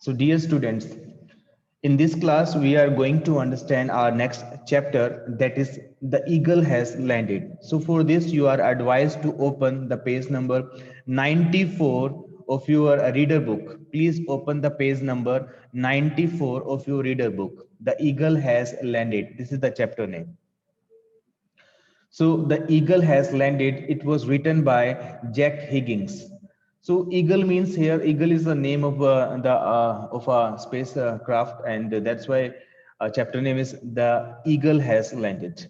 So, dear students, in this class, we are going to understand our next chapter, that is the eagle has landed. So, for this, you are advised to open the page number 94 of your reader book. Please open the page number 94 of your reader book. The eagle has landed. This is the chapter name. So the eagle has landed. It was written by Jack Higgins. So eagle means here, eagle is the name of a spacecraft, and that's why chapter name is the eagle has landed.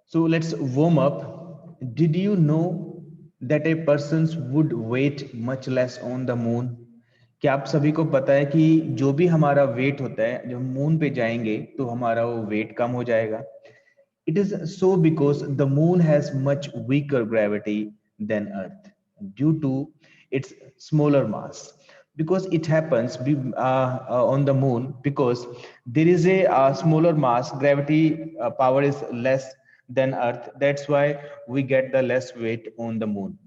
So let's warm up. Did you know that a person would wait much less on the moon? क्या आप सभी को पता है कि जो भी हमारा वेट होता है, जब हम मून पे जाएंगे तो हमारा वो वेट कम हो जाएगा. It is so because the moon has much weaker gravity than Earth due to its smaller mass. Because it happens on the moon, because there is a smaller mass, gravity power is less than Earth. That's why we get the less weight on the moon.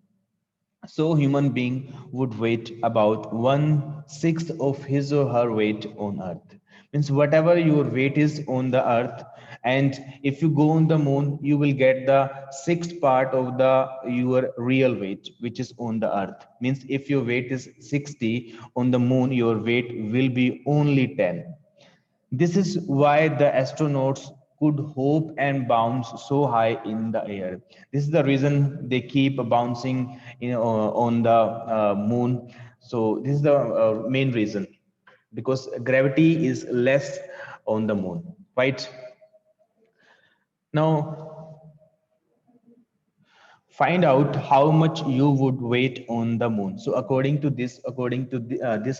So human being would weight about 1/6 of his or her weight on Earth. Means whatever your weight is on the Earth, and if you go on the moon, you will get the sixth part of the your real weight, which is on the Earth. Means if your weight is 60 on the moon, your weight will be only 10. This is why the astronauts could hop and bounce so high in the air. This is the reason they keep bouncing, on the moon. So this is the main reason, because gravity is less on the moon, right? Now, find out how much you would weight on the moon. So according to this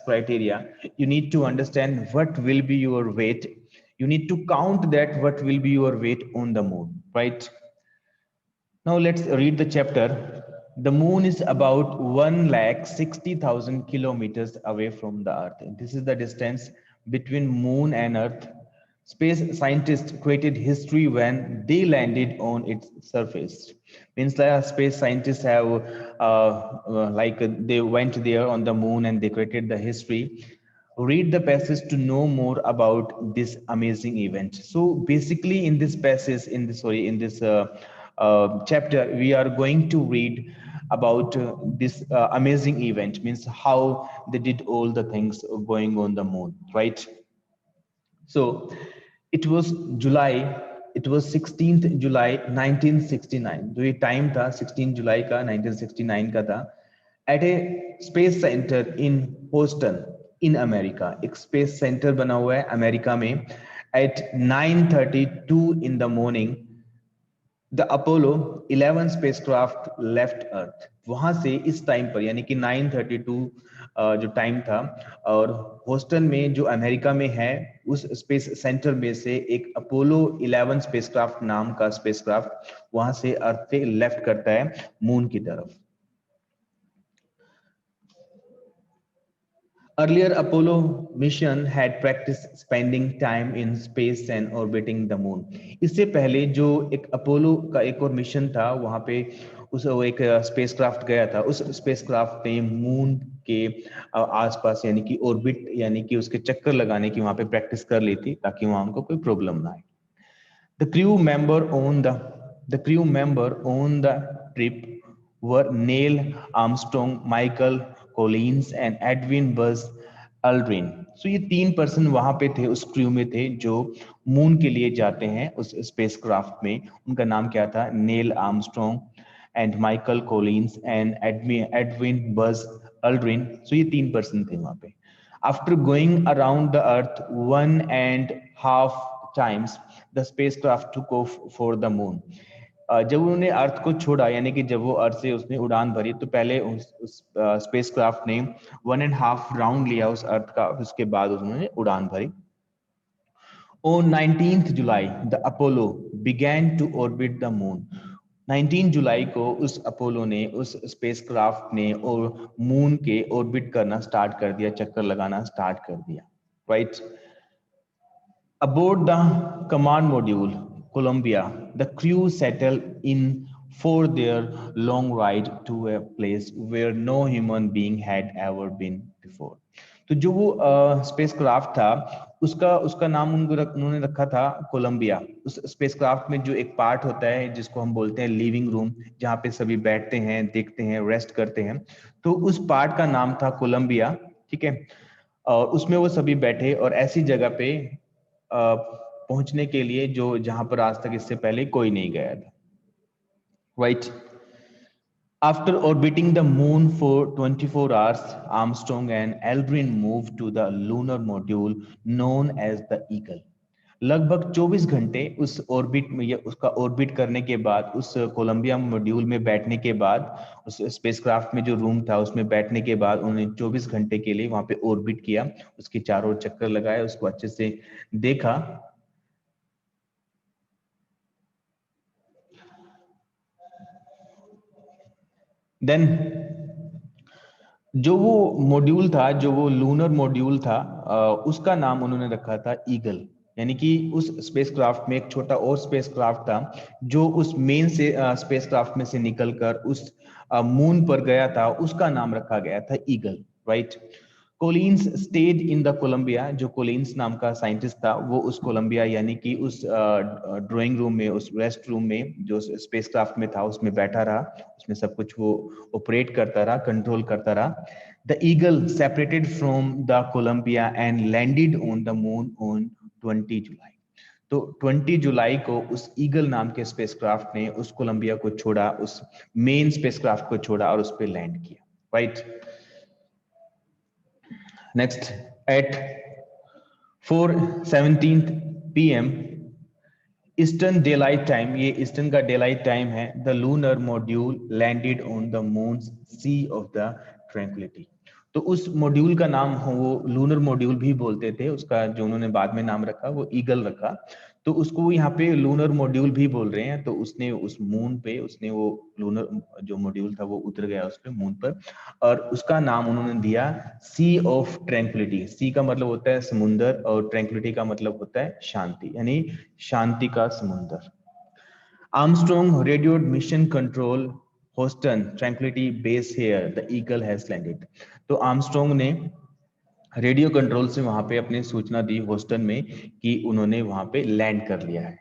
criteria, you need to understand what will be your weight. You need to count that what will be your weight on the moon, right? Now let's read the chapter. The moon is about 1,60,000 kilometers away from the earth. This is the distance between moon and earth. Space scientists created history when they landed on its surface. Means like space scientists have they went there on the moon and they created the history. Read the passage to know more about this amazing event. So basically, in this passage, in this chapter, we are going to read about this amazing event. Means how they did all the things going on the moon, right? So it was July, it was 16th July 1969. जो ये time था 16 जुलाई का 1969 का था. At a space centre in Houston in America. एक space centre बना हुआ है अमेरिका में. At 9:32 in the morning, the Apollo 11 spacecraft left Earth. वहां से इस टाइम पर, यानी कि 9:32 जो टाइम था, और होस्टन में जो अमेरिका में है, उस स्पेस सेंटर में से एक अपोलो 11 स्पेसक्राफ्ट नाम का स्पेसक्राफ्ट वहां से अर्थ पे लेफ्ट करता है मून की तरफ. Earlier Apollo mission had practiced spending time in space and orbiting the moon. इससे पहले जो एक अपोलो का एक और मिशन था, वहां पे उस एक स्पेसक्राफ्ट गया था. उस स्पेसक्राफ्ट ने मून के आसपास, यानी कि ऑर्बिट, यानी कि उसके चक्कर लगाने की वहां पे प्रैक्टिस कर ली थी, ताकि वहां उनको कोई प्रॉब्लम ना आए. The crew member on the trip were Neil Armstrong, Michael Collins and Edwin Buzz Aldrin. So ये 3 पर्सन वहां पे थे, उस क्रू में थे जो मून के लिए जाते हैं उस स्पेसक्राफ्ट में. उनका नाम क्या था? Neil Armstrong and Michael Collins and Edwin Buzz Aldrin. So ये 3 पर्सन थे वहां पे. After going around the Earth 1.5 times, the spacecraft took off for the moon. जब उन्होंने अर्थ को छोड़ा, यानी कि जब वो अर्थ से उसने उड़ान भरी, तो पहले उस स्पेसक्राफ्ट ने 1.5 राउंड लिया उस अर्थ का, उसके बाद उन्होंने उड़ान भरी. On 19th July, the Apollo began to orbit the moon. 19 जुलाई को उस अपोलो ने, उस स्पेसक्राफ्ट ने और मून के ऑर्बिट करना स्टार्ट कर दिया, चक्कर लगाना स्टार्ट कर दिया, right? Aboard the command module Columbia, the crew settled in for their long ride to a place where no human being had ever been before. तो जो वो स्पेसक्राफ्ट था उसका उसका नाम उन्होंने रखा था कोलंबिया। उस स्पेसक्राफ्ट में जो एक पार्ट होता है जिसको हम बोलते हैं लिविंग रूम, जहाँ पे सभी बैठते हैं, देखते हैं, रेस्ट करते हैं, तो उस पार्ट का नाम था कोलंबिया। ठीक है, और उसमें वो सभी बैठे और ऐसी जगह पे पहुंचने के लिए जो जहां पर आज तक इससे पहले कोई नहीं गया था, right. After orbiting the moon for 24 hours, Armstrong and Aldrin moved to the lunar module known as the Eagle. लगभग 24 घंटे उस ऑर्बिट में या उसका ऑर्बिट करने के बाद, उस कोलंबिया मॉड्यूल में बैठने के बाद, उस स्पेसक्राफ्ट में जो रूम था उसमें बैठने के बाद उन्होंने 24 घंटे के लिए वहां पे ऑर्बिट किया, उसके चारों चक्कर लगाए, उसको अच्छे से देखा। देन जो वो मॉड्यूल था, जो वो लूनर मॉड्यूल था, उसका नाम उन्होंने रखा था ईगल। यानी कि उस स्पेसक्राफ्ट में एक छोटा और स्पेसक्राफ्ट था जो उस मेन से स्पेसक्राफ्ट में से निकलकर उस मून पर गया था, उसका नाम रखा गया था Eagle, right. Collins stayed in the Columbia, जो कोलिन्स नाम का साइंटिस्ट था वो उस कोलंबिया यानी कि उस ड्राइंग रूम में, उस रेस्ट रूम में जो स्पेसक्राफ्ट में था उसमें बैठा रहा, उसमें सब कुछ वो ऑपरेट करता रहा, कंट्रोल करता रहा। The Eagle separated from the Columbia and landed on the moon on 20 July. तो 20 जुलाई को उस ईगल नाम के स्पेसक्राफ्ट ने उस कोलंबिया को छोड़ा, उस मेन स्पेसक्राफ्ट को छोड़ा और उस पर लैंड किया, right. Next, at 4:17 p.m. Eastern daylight time, ये ईस्टर्न का डेलाइट टाइम है, the lunar module landed on the moon's sea of the Tranquility. तो उस मॉड्यूल का नाम वो लूनर मॉड्यूल भी बोलते थे, उसका जो उन्होंने बाद में नाम रखा वो ईगल रखा। तो उसको यहाँ पे लूनर मॉड्यूल भी बोल रहे हैं। तो उसने उस मून पे, उसने वो लूनर जो मॉड्यूल था वो उतर गया उस पे मून पर, और उसका नाम उन्होंने दिया सी ऑफ ट्रैंक्विलिटी। सी का मतलब होता है समुंदर और ट्रैंक्विलिटी का मतलब होता है शांति, यानी शांति का समुंदर। Armstrong radioed mission control Houston Tranquility Base here, the Eagle has landed। तो आर्मस्ट्रॉन्ग ने रेडियो कंट्रोल से वहां पे अपनी सूचना दी होस्टन में कि उन्होंने वहां पे लैंड कर लिया है।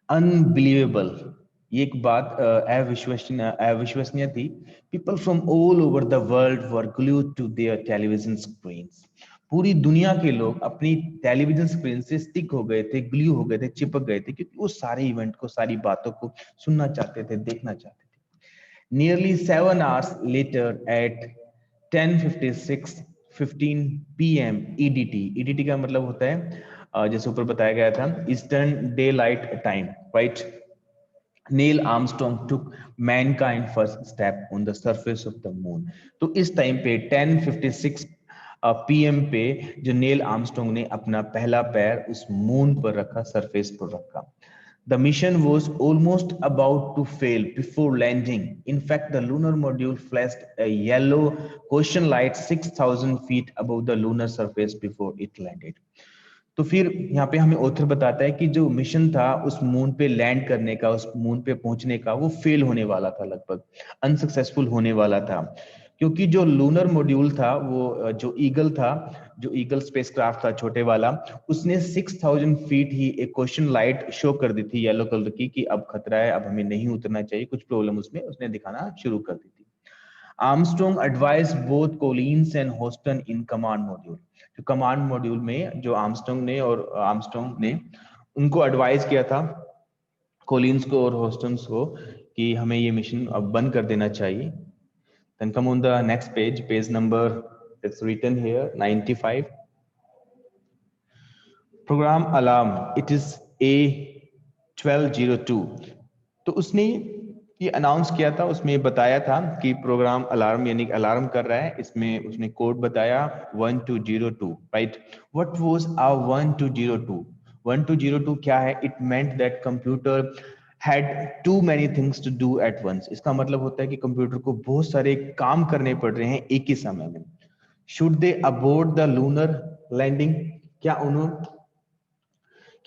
अनबिलीवेबल, ये एक बात अविश्वसनीय थी। People from all over the world were glued to their television screens. पूरी दुनिया के लोग अपनी टेलीविजन स्क्रीन से स्टिक हो गए थे, ग्लू हो गए थे, चिपक गए थे, क्योंकि वो सारे इवेंट को, सारी बातों को सुनना चाहते थे, देखना चाहते थे। Nearly 7 hours later at 10:15 p.m. EDT, EDT का मतलब होता है जैसे ऊपर बताया गया था eastern day light time, right. Neil Armstrong took mankind first step on the surface of the moon। तो इस टाइम पे 10:56 PM पे जो नील आर्मस्ट्रॉन्ग ने अपना पहला पैर उस मून पर रखा, सरफेस पर रखा। The mission was almost about to fail before landing. In fact, the lunar module flashed a yellow caution light 6,000 feet above the lunar surface before it landed। तो फिर यहाँ पे हमें ऑथर बताता है कि जो मिशन था उस मून पे लैंड करने का, उस मून पे पहुंचने का, वो फेल होने वाला था, लगभग अनसक्सेसफुल होने वाला था। क्योंकि जो लूनर मॉड्यूल था, वो जो ईगल था, जो ईगल स्पेसक्राफ्ट था छोटे वाला, उसने 6,000 फीट ही एक क्वेश्चन लाइट शो कर दी थी येलो कलर की कि अब खतरा है, अब हमें नहीं उतरना चाहिए, कुछ प्रॉब्लम उसमें उसने दिखाना शुरू कर दी थी। Armstrong advised both Collins and Houston in command module. जो कमांड मॉड्यूल में जो आर्मस्ट्रॉन्ग ने उनको एडवाइस किया था, कोलिन्स को और होस्टन को, कि हमें ये मिशन अब बंद कर देना चाहिए। Then come on the next page, page number that's written here 95। program alarm, it is A1202। तो उसने ये अनाउंस किया था, उसमें बताया था कि प्रोग्राम अलार्म यानी अलार्म कर रहा है। इसमें उसने कोड बताया 1202, राइट। व्हाट वाज आ 1202? 1202 क्या है? It meant that computer had too many things to do at once। इसका मतलब होता है कि कंप्यूटर को बहुत सारे काम करने पड़ रहे हैं एक ही समय में। Should they abort the lunar landing? क्या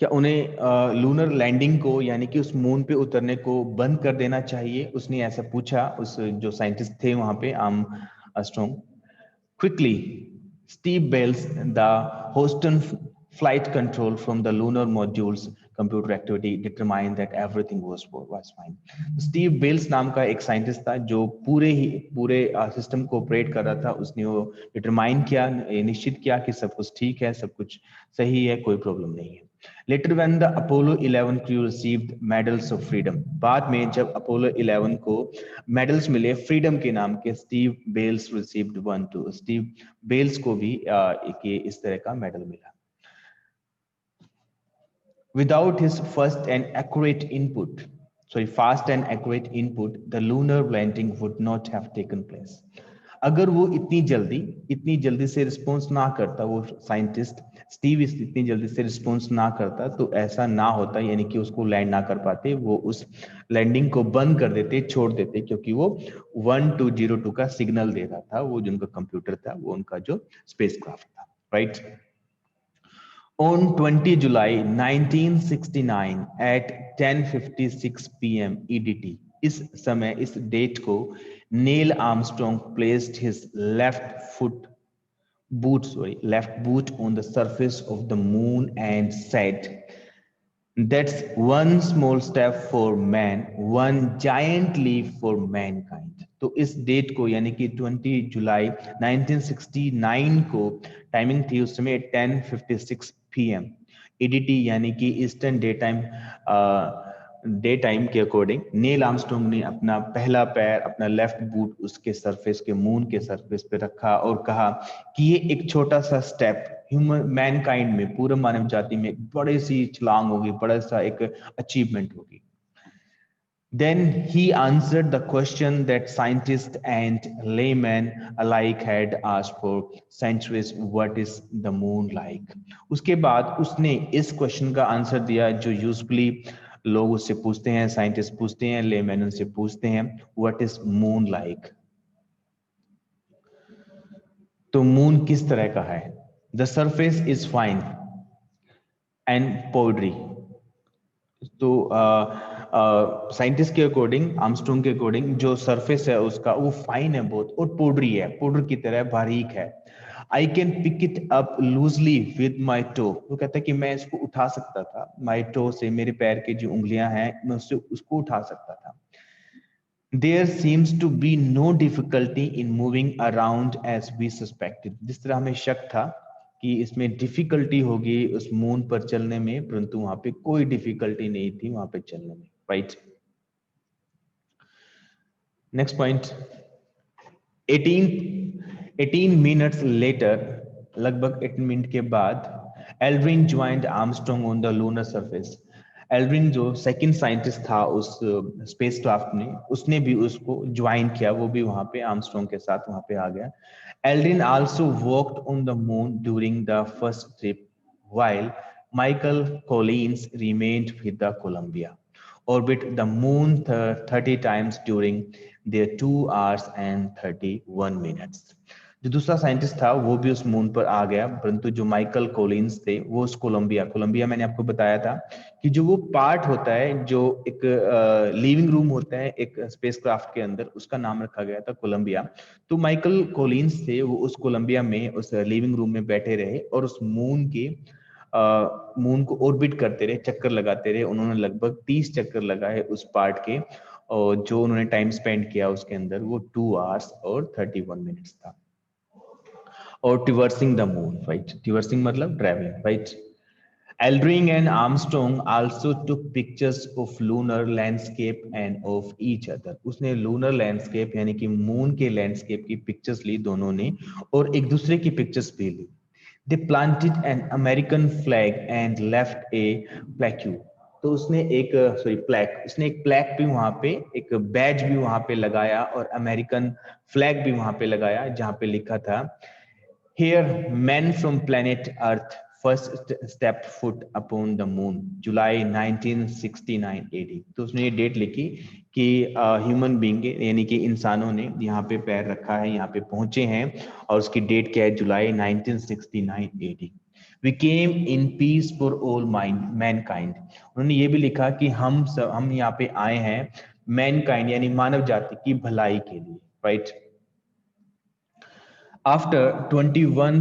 उन्हें लूनर लैंडिंग को यानी कि उस मून पे उतरने को बंद कर देना चाहिए? उसने ऐसा पूछा उस जो साइंटिस्ट थे वहां पे, Armstrong. Quickly Steve Bales, the Houston flight control from the lunar module's computer activity determined that everything was fine. Steve Bales नाम का एक साइंटिस्ट था जो पूरे सिस्टम को ऑपरेट कर रहा था. उसने वो डिटरमाइन किया, निश्चित किया कि सब कुछ ठीक है, सब कुछ सही है, कोई प्रॉब्लम नहीं है. Later when the Apollo 11 crew received medals of freedom, बाद में जब Apollo 11 को मेडल्स मिले फ्रीडम के नाम के, Steve Bales received one two. Steve Bales को भी इस तरह का मेडल मिला. Without his fast and accurate input, the lunar landing would not have taken place. अगर वो इतनी जल्दी से रिस्पॉन्स ना करता, वो साइंटिस्ट स्टीव इतनी जल्दी से रिस्पॉन्स ना करता, तो ऐसा ना होता, यानी कि उसको लैंड ना कर पाते, वो उस लैंडिंग को बंद कर देते, छोड़ देते, क्योंकि वो 1202 का सिग्नल दे रहा था, वो जिनका कंप्यूटर था, वो उनका जो स्पेसक्राफ्ट था, right. On 20 July 1969 at 10:56 p.m. EDT, इस समय, इस डेट को, Neil Armstrong placed his left boot on the surface of the moon and said, "That's one small step for man, one giant leap for mankind." तो इस date को, यानी कि 20 जुलाई 1969 को, टाइमिंग थी उस समय 10:56 PM EDT, यानी कि ईस्टर्न डे टाइम के अकॉर्डिंग नील आर्मस्ट्रॉन्ग ने अपना पहला पैर, अपना लेफ्ट बूट उसके सरफेस के, मून के सरफेस पे रखा और कहा कि ये एक छोटा सा स्टेप ह्यूमन मैनकाइंड में, पूरे मानव जाति में एक बड़ी सी छलांग होगी, बड़ा सा एक अचीवमेंट होगी. Then he answered the question that scientists and laymen alike had asked for centuries, what is the moon like? उसके बाद उसने इस क्वेश्चन का आंसर दिया जो यूजुअली लोग उससे पूछते हैं, साइंटिस्ट पूछते हैं, लेमैन उनसे पूछते हैं, व्हाट इज मून लाइक. तो मून किस तरह का है? The surface is fine and powdery. तो साइंटिस्ट के अकॉर्डिंग, आर्मस्ट्रॉन्ग के अकॉर्डिंग, जो सरफेस है उसका वो फाइन है बहुत और पाउडरी है, पाउडर की तरह बारीक है. I can pick it up loosely with my toe. वो कहता है कि मैं इसको उठा सकता था, माई टो से, मेरे पैर की जो उंगलियां हैं, मैं उससे उसको उठा सकता था. There seems to be no difficulty in moving around as we suspected. जिस तरह हमें शक था कि इसमें डिफिकल्टी होगी उस मून पर चलने में, परंतु वहां पे कोई डिफिकल्टी नहीं थी वहां पे चलने में, right. Next point. 18 minutes later, लगभग 18 मिनट के बाद, Aldrin joined Armstrong on the lunar surface. Aldrin जो सेकंड साइंटिस्ट था उस स्पेसक्राफ्ट में, उसने भी उसको ज्वाइन किया, वो भी वहां पे आर्मस्ट्रॉन्ग के साथ वहां पे आ गया. Aldrin also walked on the moon during the first trip, while Michael Collins remained with the Columbia orbit the moon 30 times during their 2 hours and 31 minutes. जो दूसरा साइंटिस्ट था वो भी उस मून पर आ गया, परंतु जो माइकल कोलिन्स थे वो उस कोलंबिया मैंने आपको बताया था कि जो वो पार्ट होता है, जो एक लिविंग रूम होता है एक स्पेसक्राफ्ट के अंदर, उसका नाम रखा गया था कोलंबिया. तो माइकल कोलिन्स थे, वो उस कोलंबिया में, उस लिविंग रूम में बैठे रहे और उस मून को ऑर्बिट करते रहे, चक्कर लगाते रहे. उन्होंने लगभग 30 चक्कर लगाए उस पार्ट के, और जो उन्होंने टाइम स्पेंड किया उसके अंदर वो 2 hours और 31 minutes था. और ट्रिवर्सिंग द मून, राइट. ट्रिवर्सिंग मतलब travelling, right. Aldrin and Armstrong also took pictures of lunar landscape and of each other. उसने lunar landscape यानी कि मून के लैंडस्केप की पिक्चर्स ली दोनों ने, और एक दूसरे की पिक्चर्स भी ली. They planted an American flag and left a plaque. तो उसने एक उसने एक प्लेक भी वहां पे, एक बैज भी वहां पे लगाया, और अमेरिकन फ्लैग भी वहां पे लगाया, जहां पे लिखा था, Here men from planet Earth first stepped foot upon the moon, July 1969 AD. तो उसने ये डेट लिखी कि ह्यूमन बीइंग, यानी कि इंसानों ने यहाँ पे पैर रखा है, यहाँ पे पहुंचे हैं, और उसकी डेट क्या है? जुलाई 1969 AD. We came in peace for all mankind. उन्होंने ये भी लिखा कि हम यहाँ पे आए हैं mankind यानी मानव जाति की भलाई के लिए, right? After 21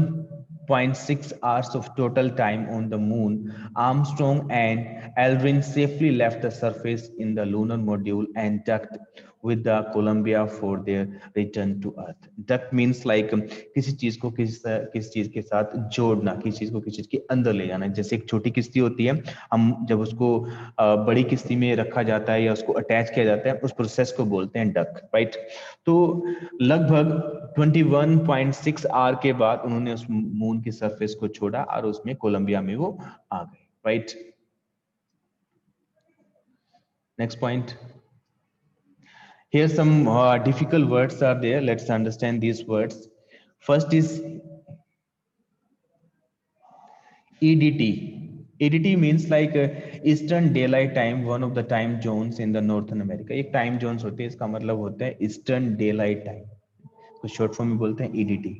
0.6 hours of total time on the moon, Armstrong and Aldrin safely left the surface in the lunar module and docked with the Columbia for their return to Earth. Duck means like किसी चीज को किसी चीज के साथ जोड़ना, किसी चीज को किसी चीज के अंदर ले जाना. जैसे एक छोटी किश्ती होती है, हम जब उसको बड़ी किश्ती में रखा जाता है या उसको अटैच किया जाता है, उस प्रोसेस को बोलते हैं डक, राइट. तो लगभग 21.6 आवर के बाद उन्होंने उस मून की सरफेस को छोड़ा और उसमें कोलंबिया में वो आ गए, right. Next point. Here some difficult words are there. Let's understand these words. First is EDT. EDT means like Eastern Daylight Time, one of the time zones in the Northern America. एक time zones होते हैं, इसका मतलब होता है Eastern Daylight Time. तो short form में बोलते हैं EDT.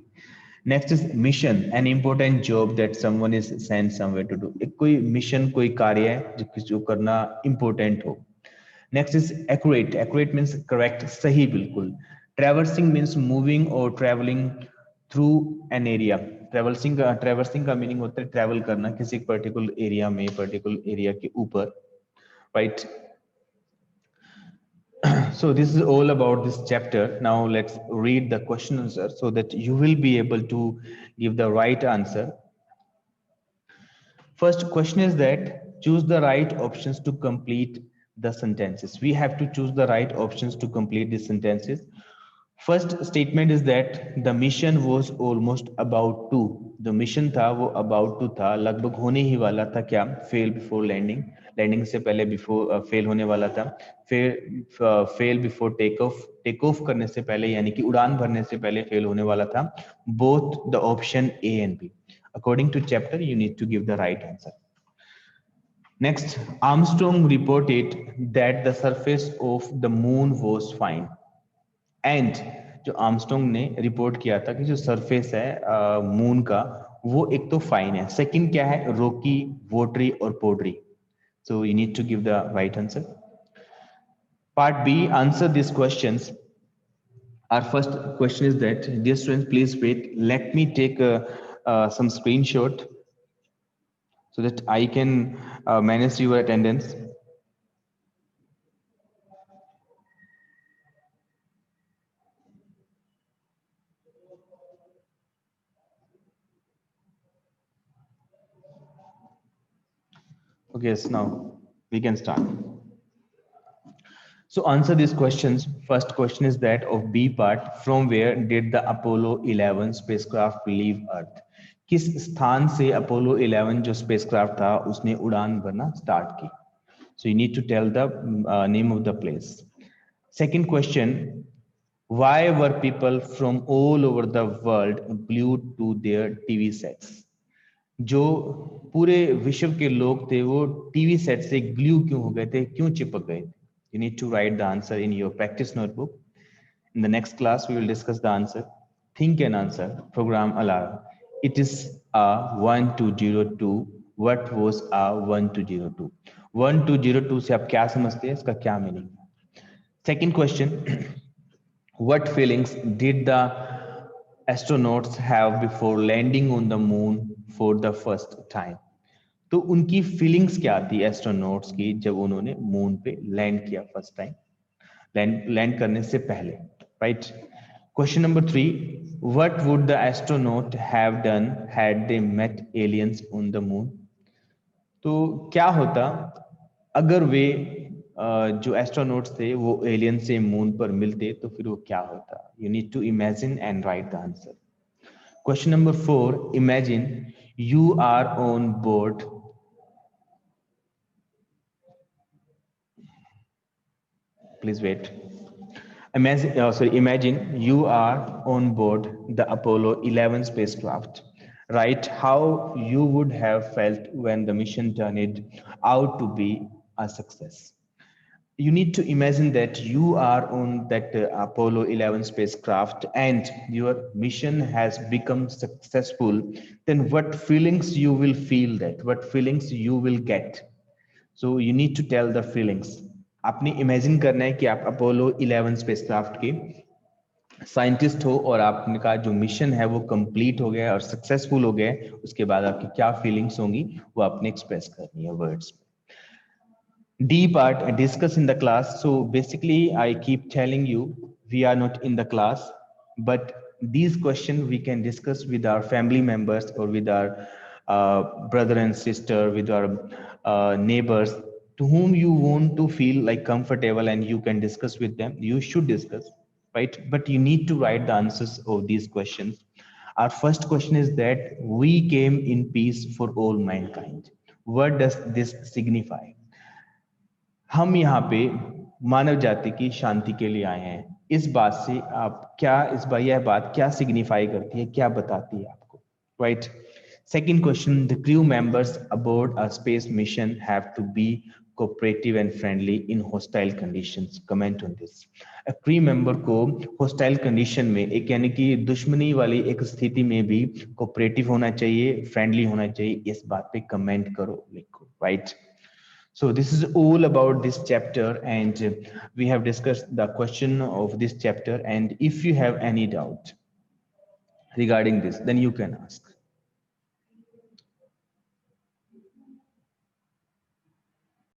Next is mission, an important job that someone is sent somewhere to do. एक कोई mission, कोई कार्य है जो करना important हो. Next is accurate. Accurate means correct, सही बिल्कुल. Traversing means moving or traveling through an area. Traversing का meaning होता है travel करना किसी particular area में, particular area के ऊपर, right? So this is all about this chapter. Now let's read the question answer so that you will be able to give the right answer. First question is that choose the right options to complete the sentences. We have to choose the right options to complete the sentences. First statement is that the mission was almost about to. The mission था वो about to था, लगभग होने ही वाला था. क्या? Fail before landing. Landing से पहले before fail होने वाला था. Fail before take off. Take off करने से पहले यानी कि उड़ान भरने से पहले fail होने वाला था. Both the option A and B. According to chapter, you need to give the right answer. Next, Armstrong reported that the surface of the moon was fine. And जो आर्मस्ट्रॉन्ग ने रिपोर्ट किया था कि जो surface है moon का वो एक तो फाइन है, सेकंड क्या है? रोकी, वोटरी और powdery. So you need to give the right answer. Part B, answer this questions. Our first question is that, dear students, please wait. Let me take some screenshot so that I can manage your attendance. Okay, yes, now we can start. So answer these questions. First question is that of B part. From where did the Apollo 11 spacecraft leave Earth? किस स्थान से Apollo 11 जो spacecraft था उसने उड़ान भरना start की? So you need to tell the name of the place. Second question, why were people from all over the world glued to their TV sets? जो पूरे विश्व के लोग थे वो टीवी सेट से ग्लू क्यों हो गए थे, क्यों चिपक गए थे? You need to write the answer in your practice notebook. In the next class, we will discuss the answer. Think and answer. Program alarm. It is a 1202. What was a 1202? 1202 से आप क्या समझते हैं, इसका क्या मीनिंग है? Second question, what feelings did the astronauts have before landing on the moon for the first time? तो उनकी फीलिंग्स क्या थी एस्ट्रोनॉट्स की जब उन्होंने मून पे लैंड किया फर्स्ट टाइम, लैंड करने से पहले, right. Question number 3, what would the astronaut have done had they met aliens on the moon? तो क्या होता अगर वे जो एस्ट्रोनॉट्स थे वो एलियन से मून पर मिलते, तो फिर वो क्या होता? You need to imagine and write the answer. Question number 4, imagine you are on board please wait. Imagine you are on board the Apollo 11 spacecraft. Write how you would have felt when the mission turned out to be a success. You need to imagine that you are on that Apollo 11 spacecraft and your mission has become successful. Then what feelings you will feel, that what feelings you will get? So you need to tell the feelings. आपने imagine करना है कि आप Apollo 11 spacecraft के scientist हो और आपका जो मिशन है वो कंप्लीट हो गया और सक्सेसफुल हो गया, उसके बाद आपकी क्या फीलिंग्स होंगी वो आपने एक्सप्रेस करनी है वर्ड्स में। D part, discuss in the class. So basically, I keep telling you, we are not in the class, but these questions we can discuss with our family members or with our brother and sister, with our neighbors, to whom you want to feel like comfortable and you can discuss with them. You should discuss, right? But you need to write the answers of these questions. Our first question is that we came in peace for all mankind. What does this signify? हम यहाँ पे मानव जाति की शांति के लिए आए हैं। इस बात से आप क्या, इस बार यह बात क्या सिग्निफाई करती है, क्या बताती है आपको, right? Second question, the crew members aboard a space mission have to be cooperative and friendly in hostile conditions. Comment on this. A crew member को hostile condition में, एक यानी कि दुश्मनी वाली एक स्थिति में भी cooperative होना चाहिए, friendly होना चाहिए, इस बात पे comment करो, लिखो, right? So this is all about this chapter, and we have discussed the question of this chapter. And if you have any doubt regarding this, then you can ask.